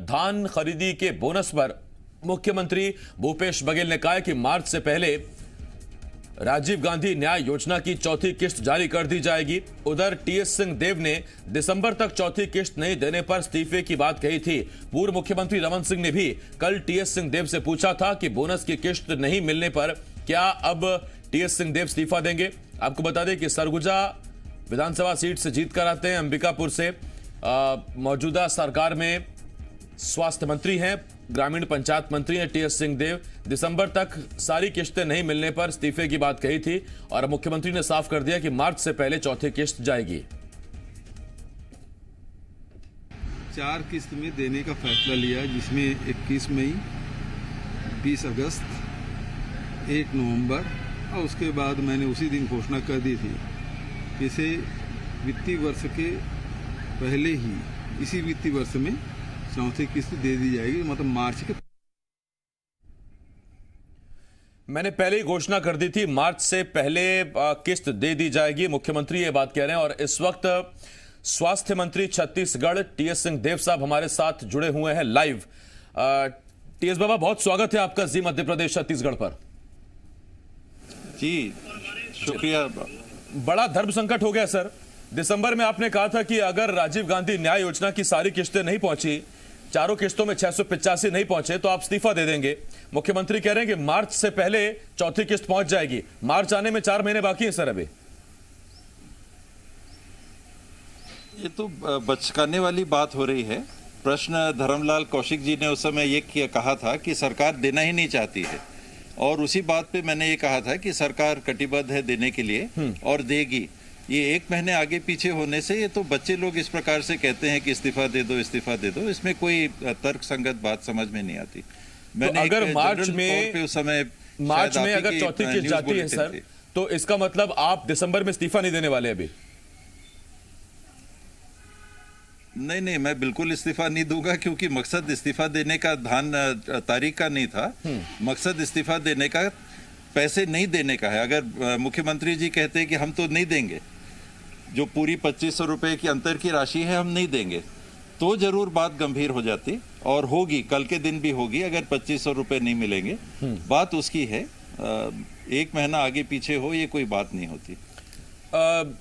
धान खरीदी के बोनस पर मुख्यमंत्री भूपेश बघेल ने कहा कि मार्च से पहले राजीव गांधी न्याय योजना की चौथी किस्त जारी कर दी जाएगी। उधर टीएस सिंहदेव ने दिसंबर तक चौथी किस्त नहीं देने पर इस्तीफे की बात कही थी। पूर्व मुख्यमंत्री रमन सिंह ने भी कल टीएस सिंहदेव से पूछा था कि बोनस की किस्त नहीं मिलने पर क्या अब टीएस सिंहदेव इस्तीफा देंगे। आपको बता दें कि सरगुजा विधानसभा सीट से जीत कर आते हैं, अंबिकापुर से मौजूदा सरकार में स्वास्थ्य मंत्री हैं, ग्रामीण पंचायत मंत्री हैं टीएस सिंहदेव। दिसंबर तक सारी किस्तें नहीं मिलने पर इस्तीफे की बात कही थी और मुख्यमंत्री ने साफ कर दिया कि मार्च से पहले चौथी किस्त जाएगी। 4 किस्त में देने का फैसला लिया, जिसमें 21 मई, 20 अगस्त, 1 नवंबर और उसके बाद मैंने उसी दिन घोषणा कर दी थी कि इसे वित्तीय वर्ष के पहले ही इसी वित्तीय वर्ष में चौथी किस्त दे दी जाएगी, मतलब मार्च के। मैंने पहले ही घोषणा कर दी थी, मार्च से पहले किस्त दे दी जाएगी। मुख्यमंत्री ये बात कह रहे हैं और इस वक्त स्वास्थ्य मंत्री छत्तीसगढ़ टीएस सिंहदेव साहब हमारे साथ जुड़े हुए हैं लाइव। टीएस बाबा, बहुत स्वागत है आपका जी मध्य प्रदेश छत्तीसगढ़ पर। जी शुक्रिया। बड़ा धर्म संकट हो गया सर। दिसंबर में आपने कहा था कि अगर राजीव गांधी न्याय योजना की सारी किस्तें नहीं पहुंची, चारों किस्तों में 685 नहीं पहुंचे, तो आप इस्तीफा दे देंगे। मुख्यमंत्री कह रहे हैं कि मार्च से पहले चौथी किस्त पहुंच जाएगी। मार्च आने में 4 महीने बाकी है सर अभी। ये तो बचकाने वाली बात हो रही है। प्रश्न धर्मलाल कौशिक जी ने उस समय ये कहा था कि सरकार देना ही नहीं चाहती है, और उसी बात पे मैंने ये कहा था कि सरकार कटिबद्ध है देने के लिए और देगी। ये 1 महीने आगे पीछे होने से ये तो बच्चे लोग इस प्रकार से कहते हैं कि इस्तीफा दे दो, इस्तीफा दे दो, इसमें कोई तर्क संगत बात समझ में नहीं आती। मैंने तो अगर मार्च में उस समय अगर चौथी किस्त जाती है सर, तो इसका मतलब आप दिसंबर में इस्तीफा नहीं देने वाले अभी? नहीं, मैं बिल्कुल इस्तीफा नहीं दूंगा, क्योंकि मकसद इस्तीफा देने का तारीख का नहीं था। मकसद इस्तीफा देने का पैसे नहीं देने का है। अगर मुख्यमंत्री जी कहते हैं कि हम तो नहीं देंगे, जो पूरी 2500 रुपए की अंतर की राशि है हम नहीं देंगे, तो जरूर बात गंभीर हो जाती और होगी, कल के दिन भी होगी। अगर 2500 रुपए नहीं मिलेंगे, बात उसकी है। 1 महीना आगे पीछे हो, ये कोई बात नहीं होती।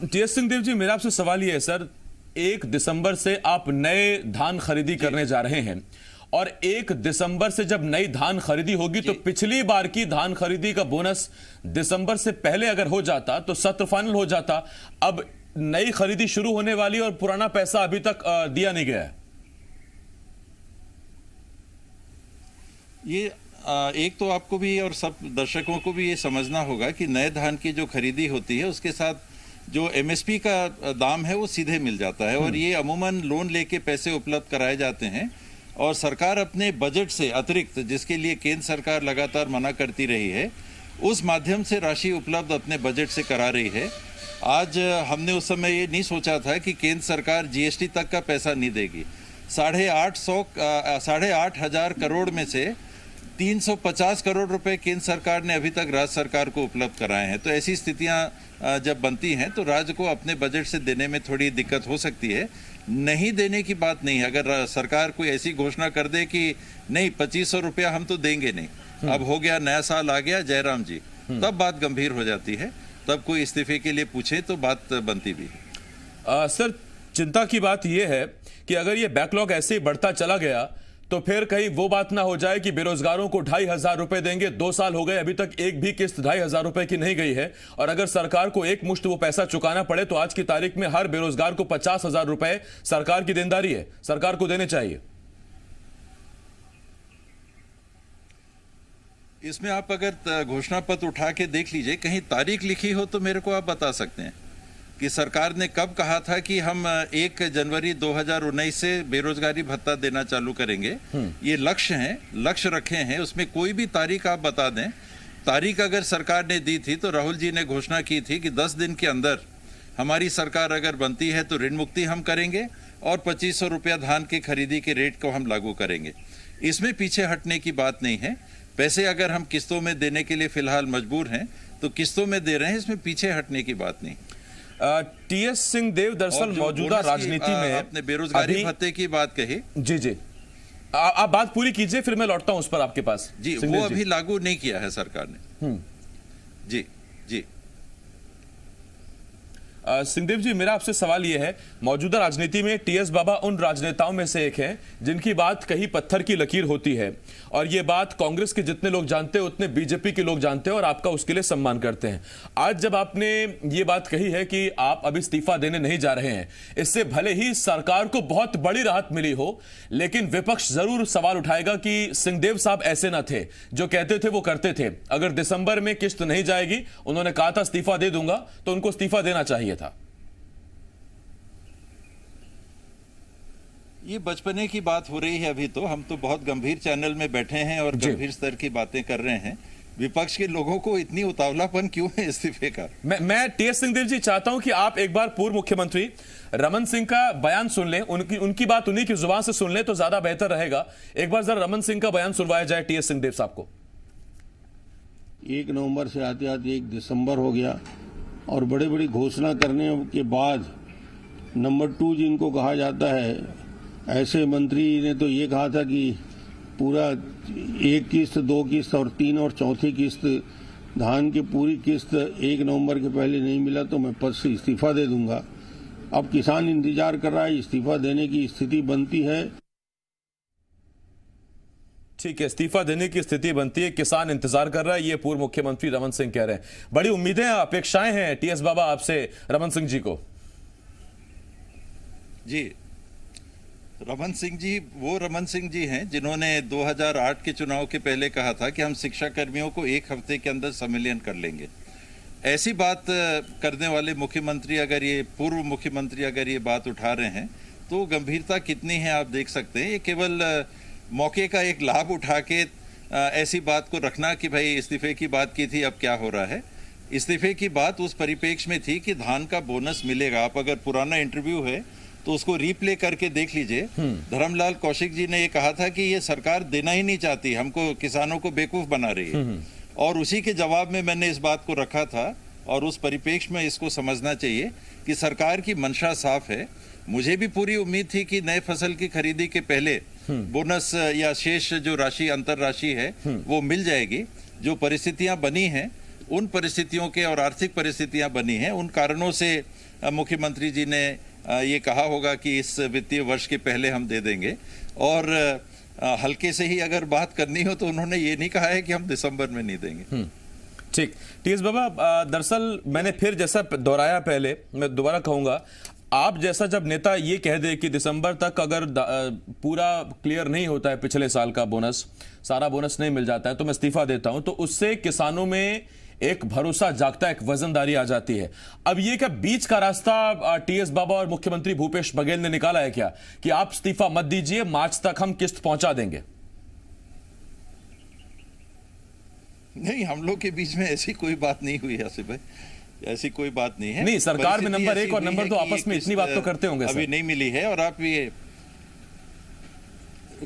टीएस सिंहदेव जी, मेरा आपसे सवाल ये है सर, 1 दिसंबर से आप नए धान खरीदी करने जा रहे हैं और 1 दिसंबर से जब नई धान खरीदी होगी तो पिछली बार की धान खरीदी का बोनस दिसंबर से पहले अगर हो जाता तो सत्र फाइनल हो जाता। अब नई खरीदी शुरू होने वाली और पुराना पैसा अभी तक दिया नहीं गया है। ये एक तो आपको भी और सब दर्शकों को भी ये समझना होगा कि नए धान की जो खरीदी होती है उसके साथ जो एमएसपी का दाम है वो सीधे मिल जाता है, और ये अमूमन लोन लेके पैसे उपलब्ध कराए जाते हैं और सरकार अपने बजट से अतिरिक्त, जिसके लिए केंद्र सरकार लगातार मना करती रही है, उस माध्यम से राशि उपलब्ध अपने बजट से करा रही है। आज हमने उस समय ये नहीं सोचा था कि केंद्र सरकार जीएसटी तक का पैसा नहीं देगी। 8,500 करोड़ में से 350 करोड़ रुपए केंद्र सरकार ने अभी तक राज्य सरकार को उपलब्ध कराए हैं। तो ऐसी स्थितियां जब बनती हैं तो राज्य को अपने बजट से देने में थोड़ी दिक्कत हो सकती है। नहीं देने की बात नहीं है। अगर सरकार कोई ऐसी घोषणा कर दे कि नहीं 2500 रुपया हम तो देंगे नहीं, अब हो गया, नया साल आ गया जयराम जी, तब बात गंभीर हो जाती है। तब कोई इस्तीफे के लिए पूछे तो बात बनती भी है। सर, चिंता की बात यह है कि अगर ये बैकलॉग ऐसे ही बढ़ता चला गया तो फिर कहीं वो बात ना हो जाए कि बेरोजगारों को 2,500 रुपए देंगे। 2 साल हो गए, अभी तक एक भी किस्त 2,500 रुपए की नहीं गई है, और अगर सरकार को एक मुश्त वो पैसा चुकाना पड़े तो आज की तारीख में हर बेरोजगार को 50,000 रुपए सरकार की देनदारी है, सरकार को देने चाहिए। इसमें आप अगर घोषणा पत्र उठा के देख लीजिए, कहीं तारीख लिखी हो तो मेरे को आप बता सकते हैं कि सरकार ने कब कहा था कि हम 1 जनवरी 2019 से बेरोजगारी भत्ता देना चालू करेंगे। ये लक्ष्य हैं, लक्ष्य रखे हैं, उसमें कोई भी तारीख आप बता दें। तारीख अगर सरकार ने दी थी तो राहुल जी ने घोषणा की थी कि 10 दिन के अंदर हमारी सरकार अगर बनती है तो ऋण मुक्ति हम करेंगे और 2500 रुपया धान की खरीदी के रेट को हम लागू करेंगे। इसमें पीछे हटने की बात नहीं है। पैसे अगर हम किस्तों में देने के लिए फिलहाल मजबूर हैं तो किस्तों में दे रहे हैं, इसमें पीछे हटने की बात नहीं। टीएस सिंहदेव दरअसल मौजूदा राजनीति में आपने बेरोजगारी भत्ते की बात कही। जी, आप बात पूरी कीजिए, फिर मैं लौटता हूं उस पर आपके पास। जी, वो अभी लागू नहीं किया है सरकार ने। जी जी। सिंहदेव जी, मेरा आपसे सवाल यह है, मौजूदा राजनीति में टीएस बाबा उन राजनेताओं में से एक हैं जिनकी बात कहीं पत्थर की लकीर होती है, और यह बात कांग्रेस के जितने लोग जानते हैं उतने बीजेपी के लोग जानते हैं और आपका उसके लिए सम्मान करते हैं। आज जब आपने ये बात कही है कि आप अभी इस्तीफा देने नहीं जा रहे हैं, इससे भले ही सरकार को बहुत बड़ी राहत मिली हो, लेकिन विपक्ष जरूर सवाल उठाएगा कि सिंहदेव साहब ऐसे न थे, जो कहते थे वो करते थे। अगर दिसंबर में किस्त नहीं जाएगी, उन्होंने कहा था इस्तीफा दे दूंगा, तो उनको इस्तीफा देना चाहिए था। ये बचपने की बात हो रही है। अभी तो हम तो बहुत गंभीर चैनल में बैठे हैं और गंभीर स्तर की बातें कर रहे हैं। विपक्ष के लोगों को इतनी उतावलापन क्यों है इस्तीफे का? मैं टीएस सिंहदेव जी चाहता हूं कि आप एक बार पूर्व मुख्यमंत्री रमन सिंह का बयान सुन लें, उनकी बात उन्हीं की जुबान से सुन लें तो ज्यादा बेहतर रहेगा। एक बार जरा रमन सिंह का बयान सुनवाया जाए टीएस सिंहदेव साहब को। 1 नवंबर से आते आते 1 दिसंबर हो गया और बड़े बड़ी घोषणा करने के बाद नंबर 2 जिनको कहा जाता है, ऐसे मंत्री ने तो ये कहा था कि पूरा 1 किस्त, 2 किस्त और 3 और चौथी किस्त धान की पूरी किस्त 1 नवंबर के पहले नहीं मिला तो मैं पद से इस्तीफा दे दूंगा। अब किसान इंतजार कर रहा है, इस्तीफा देने की स्थिति बनती है। ठीक है, इस्तीफा देने की स्थिति बनती है, किसान इंतजार कर रहा है, ये पूर्व मुख्यमंत्री रमन सिंह कह रहे हैं। बड़ी उम्मीदें, अपेक्षाएं हैं टीएस बाबा आपसे रमन सिंह जी को। जी, रमन सिंह जी वो रमन सिंह जी हैं जिन्होंने 2008 के चुनाव के पहले कहा था कि हम शिक्षा कर्मियों को 1 हफ्ते के अंदर संविलियन कर लेंगे। ऐसी बात करने वाले मुख्यमंत्री अगर ये पूर्व मुख्यमंत्री अगर ये बात उठा रहे हैं तो गंभीरता कितनी है आप देख सकते हैं। ये केवल मौके का एक लाभ उठा के ऐसी बात को रखना कि भाई इस्तीफे की बात की थी, अब क्या हो रहा है। इस्तीफे की बात उस परिप्रेक्ष्य में थी कि धान का बोनस मिलेगा। आप अगर पुराना इंटरव्यू है तो उसको रीप्ले करके देख लीजिए। धर्मलाल कौशिक जी ने ये कहा था कि ये सरकार देना ही नहीं चाहती, हमको किसानों को बेवकूफ बना रही है, और उसी के जवाब में मैंने इस बात को रखा था। और उस परिप्रेक्ष्य में इसको समझना चाहिए कि सरकार की मंशा साफ है। मुझे भी पूरी उम्मीद थी कि नए फसल की खरीदी के पहले बोनस या शेष जो राशि, अंतर राशि है, वो मिल जाएगी। जो परिस्थितियां बनी हैं, उन परिस्थितियों के और आर्थिक परिस्थितियां बनी हैं, उन कारणों से मुख्यमंत्री जी ने ये कहा होगा कि इस वित्तीय वर्ष के पहले हम दे देंगे। और हल्के से ही अगर बात करनी हो तो उन्होंने ये नहीं कहा है कि हम दिसंबर में नहीं देंगे। ठीक, टीएस बाबा, दरअसल मैंने फिर जैसा दोहराया पहले, मैं दोबारा कहूंगा, आप जैसा जब नेता ये कह दे कि दिसंबर तक अगर पूरा क्लियर नहीं होता है पिछले साल का बोनस, सारा बोनस नहीं मिल जाता है तो मैं इस्तीफा देता हूं, तो उससे किसानों में एक भरोसा जागता है, एक वजनदारी आ जाती है। अब ये क्या बीच का रास्ता टीएस बाबा और मुख्यमंत्री भूपेश बघेल ने निकाला है क्या कि आप इस्तीफा मत दीजिए, मार्च तक हम किस्त पहुंचा देंगे? नहीं, हम लोग के बीच में ऐसी कोई बात नहीं हुई आसिफ भाई, ऐसी कोई बात नहीं है। नहीं, सरकार में नंबर 1 और नंबर 2 आपस में इतनी बात तो करते होंगे। अभी नहीं मिली है, और आप ये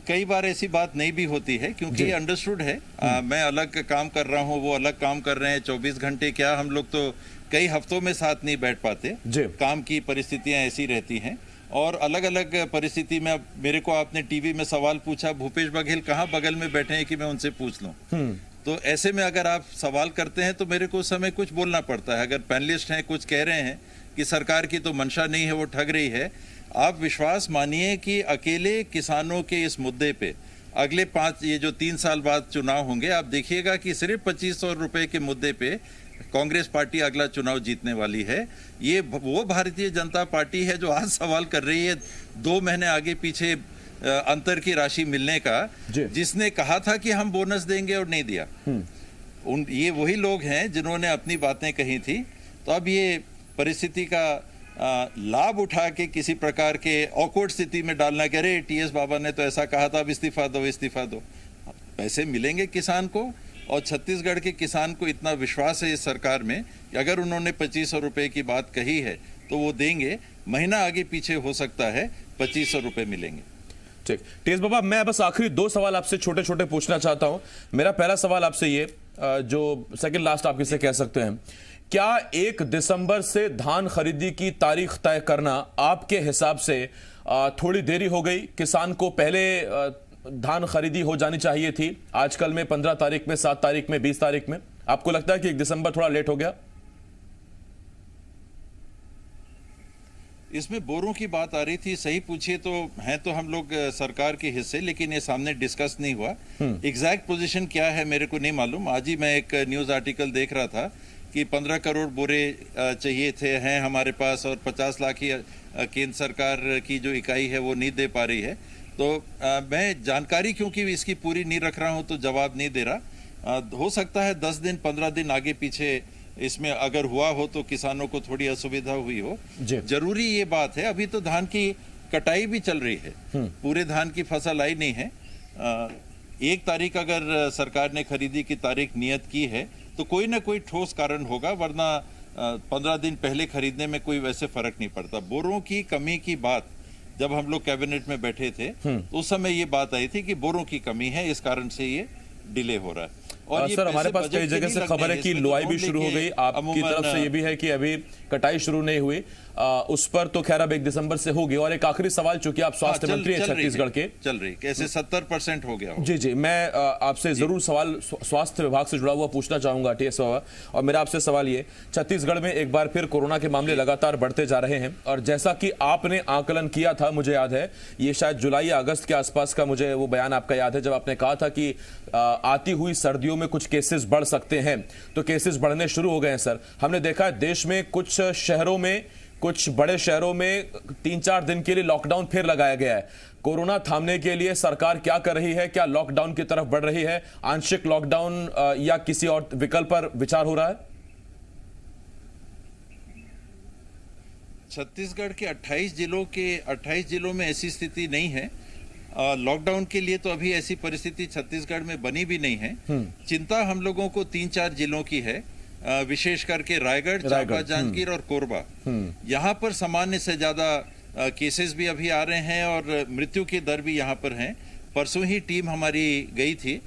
कई बार ऐसी बात नहीं भी होती है क्योंकि ये अंडरस्टूड है। मैं अलग काम कर रहा हूँ, वो अलग काम कर रहे हैं। 24 घंटे क्या, हम लोग तो कई हफ्तों में साथ नहीं बैठ पाते। काम की परिस्थितियां ऐसी रहती हैं और अलग अलग परिस्थिति में। अब मेरे को आपने टीवी में सवाल पूछा, भूपेश बघेल कहाँ बगल में बैठे हैं कि मैं उनसे पूछ लूं। तो ऐसे में अगर आप सवाल करते हैं तो मेरे को उस समय कुछ बोलना पड़ता है। अगर पैनलिस्ट हैं, कुछ कह रहे हैं कि सरकार की तो मंशा नहीं है, वो ठग रही है, आप विश्वास मानिए कि अकेले किसानों के इस मुद्दे पे अगले 5, ये जो 3 साल बाद चुनाव होंगे, आप देखिएगा कि सिर्फ 2500 रुपए के मुद्दे पे कांग्रेस पार्टी अगला चुनाव जीतने वाली है। ये वो भारतीय जनता पार्टी है जो आज सवाल कर रही है 2 महीने आगे पीछे अंतर की राशि मिलने का, जिसने कहा था कि हम बोनस देंगे और नहीं दिया। ये वही लोग हैं जिन्होंने अपनी बातें कही थी। तो अब ये परिस्थिति का लाभ उठा के किसी प्रकार के ऑकवर्ड स्थिति में डालना कि अरे टीएस बाबा ने तो ऐसा कहा था, अब इस्तीफा दो, इस्तीफा दो। पैसे मिलेंगे किसान को, और छत्तीसगढ़ के किसान को इतना विश्वास है इस सरकार में कि अगर उन्होंने 2500 रुपए की बात कही है तो वो देंगे। महीना आगे पीछे हो सकता है, 2500 रुपए मिलेंगे। ठीक, टीएस बाबा, मैं बस आखिरी 2 सवाल आपसे छोटे छोटे पूछना चाहता हूं। मेरा पहला सवाल आपसे ये, जो सेकंड लास्ट आप किसे कह सकते हैं, क्या 1 दिसंबर से धान खरीदी की तारीख तय करना आपके हिसाब से थोड़ी देरी हो गई? किसान को पहले धान खरीदी हो जानी चाहिए थी, आजकल में 15 तारीख में, 7 तारीख में, 20 तारीख में? आपको लगता है कि 1 दिसंबर थोड़ा लेट हो गया? इसमें बोरों की बात आ रही थी, सही पूछिए तो हैं तो हम लोग सरकार के हिस्से, लेकिन ये सामने डिस्कस नहीं हुआ। एग्जैक्ट पोजीशन क्या है मेरे को नहीं मालूम। आज ही मैं एक न्यूज आर्टिकल देख रहा था कि 15 करोड़ बोरे चाहिए थे, हैं हमारे पास, और 50 लाख ही केंद्र सरकार की जो इकाई है वो नहीं दे पा रही है। तो मैं जानकारी क्योंकि इसकी पूरी नहीं रख रहा हूं तो जवाब नहीं दे रहा। हो सकता है 10 दिन 15 दिन आगे पीछे इसमें अगर हुआ हो तो किसानों को थोड़ी असुविधा हुई हो। जरूरी ये बात है, अभी तो धान की कटाई भी चल रही है, पूरे धान की फसल आई नहीं है। 1 तारीख अगर सरकार ने खरीदी की तारीख नियत की है तो कोई ना कोई ठोस कारण होगा, वरना 15 दिन पहले खरीदने में कोई वैसे फर्क नहीं पड़ता। बोरों की कमी की बात जब हम लोग कैबिनेट में बैठे थे तो उस समय ये बात आई थी कि बोरों की कमी है, इस कारण से ये डिले हो रहा है। और सर, हमारे पास कई जगह से खबर है कि लुआई भी शुरू हो गई, आपकी तरफ से ये भी है कि अभी कटाई शुरू नहीं हुई। उस पर तो खैर अब 1 दिसंबर से होगी। और एक आखिरी सवाल, चूंकि आप स्वास्थ्य मंत्री हैं छत्तीसगढ़ के, चल रही कैसे 70% हो गया हो। जी, मैं आपसे जरूर सवाल स्वास्थ्य विभाग से जुड़ा हुआ पूछना चाहूंगा, टीएस बाबा। और मेरा आपसे सवाल ये, छत्तीसगढ़ में एक बार फिर कोरोना के मामले लगातार बढ़ते जा रहे हैं, और जैसा कि आपने आकलन किया था, मुझे याद है ये शायद जुलाई या अगस्त के आसपास का मुझे वो बयान आपका याद है, जब आपने कहा था कि आती हुई सर्दियों में कुछ केसेस बढ़ सकते हैं। तो केसेस बढ़ने शुरू हो गए हैं सर। हमने देखा है देश में कुछ शहरों में, कुछ बड़े शहरों में 3-4 दिन के लिए लॉकडाउन फिर लगाया गया है। कोरोना थामने के लिए सरकार क्या कर रही है? क्या लॉकडाउन की तरफ बढ़ रही है, आंशिक लॉकडाउन, या किसी और विकल्प पर विचार हो रहा है? छत्तीसगढ़ के 28 जिलों में ऐसी स्थिति नहीं है। लॉकडाउन के लिए तो अभी ऐसी परिस्थिति छत्तीसगढ़ में बनी भी नहीं है। चिंता हम लोगों को 3-4 जिलों की है, विशेष करके रायगढ़, चांपा, जांजगीर और कोरबा। यहाँ पर सामान्य से ज्यादा केसेस भी अभी आ रहे हैं और मृत्यु की दर भी यहाँ पर है। परसों ही टीम हमारी गई थी,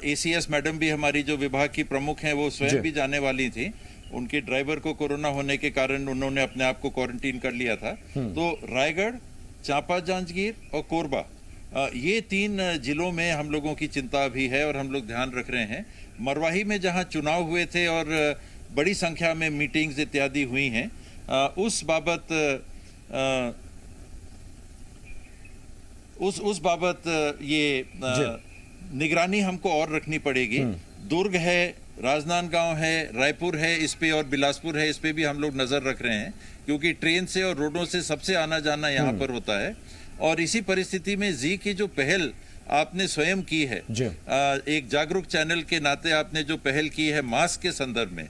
एसीएस मैडम भी हमारी जो विभाग की प्रमुख हैं वो स्वयं भी जाने वाली थी। उनके ड्राइवर को कोरोना होने के कारण उन्होंने अपने आप को क्वारंटीन कर लिया था। तो रायगढ़, चांपा, जांजगीर और कोरबा, ये 3 जिलों में हम लोगों की चिंता भी है और हम लोग ध्यान रख रहे हैं। मरवाही में जहां चुनाव हुए थे और बड़ी संख्या में मीटिंग्स इत्यादि हुई हैं, उस बाबत ये निगरानी हमको और रखनी पड़ेगी। दुर्ग है, राजनांदगांव है, रायपुर है, इस पे और बिलासपुर है, इस पे भी हम लोग नजर रख रहे हैं, क्योंकि ट्रेन से और रोडों से सबसे आना जाना यहाँ पर होता है। और इसी परिस्थिति में जी की जो पहल आपने स्वयं की है, एक जागरूक चैनल के नाते आपने जो पहल की है मास्क के संदर्भ में,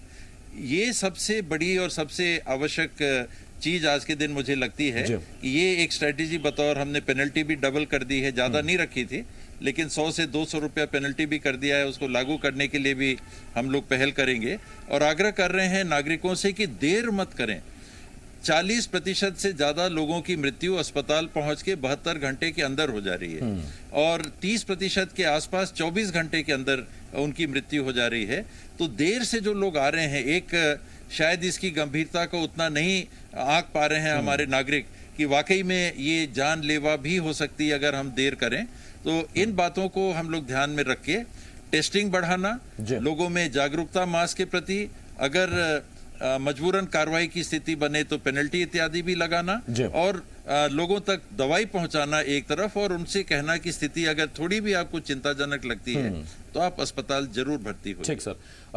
ये सबसे बड़ी और सबसे आवश्यक चीज आज के दिन मुझे लगती है। ये एक स्ट्रेटेजी बतौर, हमने पेनल्टी भी डबल कर दी है, ज्यादा नहीं रखी थी, लेकिन 100 से 200 रुपया पेनल्टी भी कर दिया है। उसको लागू करने के लिए भी हम लोग पहल करेंगे और आग्रह कर रहे हैं नागरिकों से कि देर मत करें। 40% से ज्यादा लोगों की मृत्यु अस्पताल पहुंच के 72 घंटे के अंदर हो जा रही है और 30% के आसपास 24 घंटे के अंदर उनकी मृत्यु हो जा रही है। तो देर से जो लोग आ रहे हैं, एक शायद इसकी गंभीरता को उतना नहीं आंक पा रहे हैं हमारे नागरिक कि वाकई में ये जानलेवा भी हो सकती है अगर हम देर करें। तो इन बातों को हम लोग ध्यान में रख के टेस्टिंग बढ़ाना, लोगों में जागरूकता मास्क के प्रति, अगर मजबूरन कार्रवाई की स्थिति बने तो पेनल्टी इत्यादि भी लगाना और लोगों तक दवाई पहुंचाना एक तरफ, और उनसे कहना कि स्थिति अगर थोड़ी भी आपको चिंताजनक लगती है तो आप अस्पताल जरूर भर्ती हो। ठीक सर।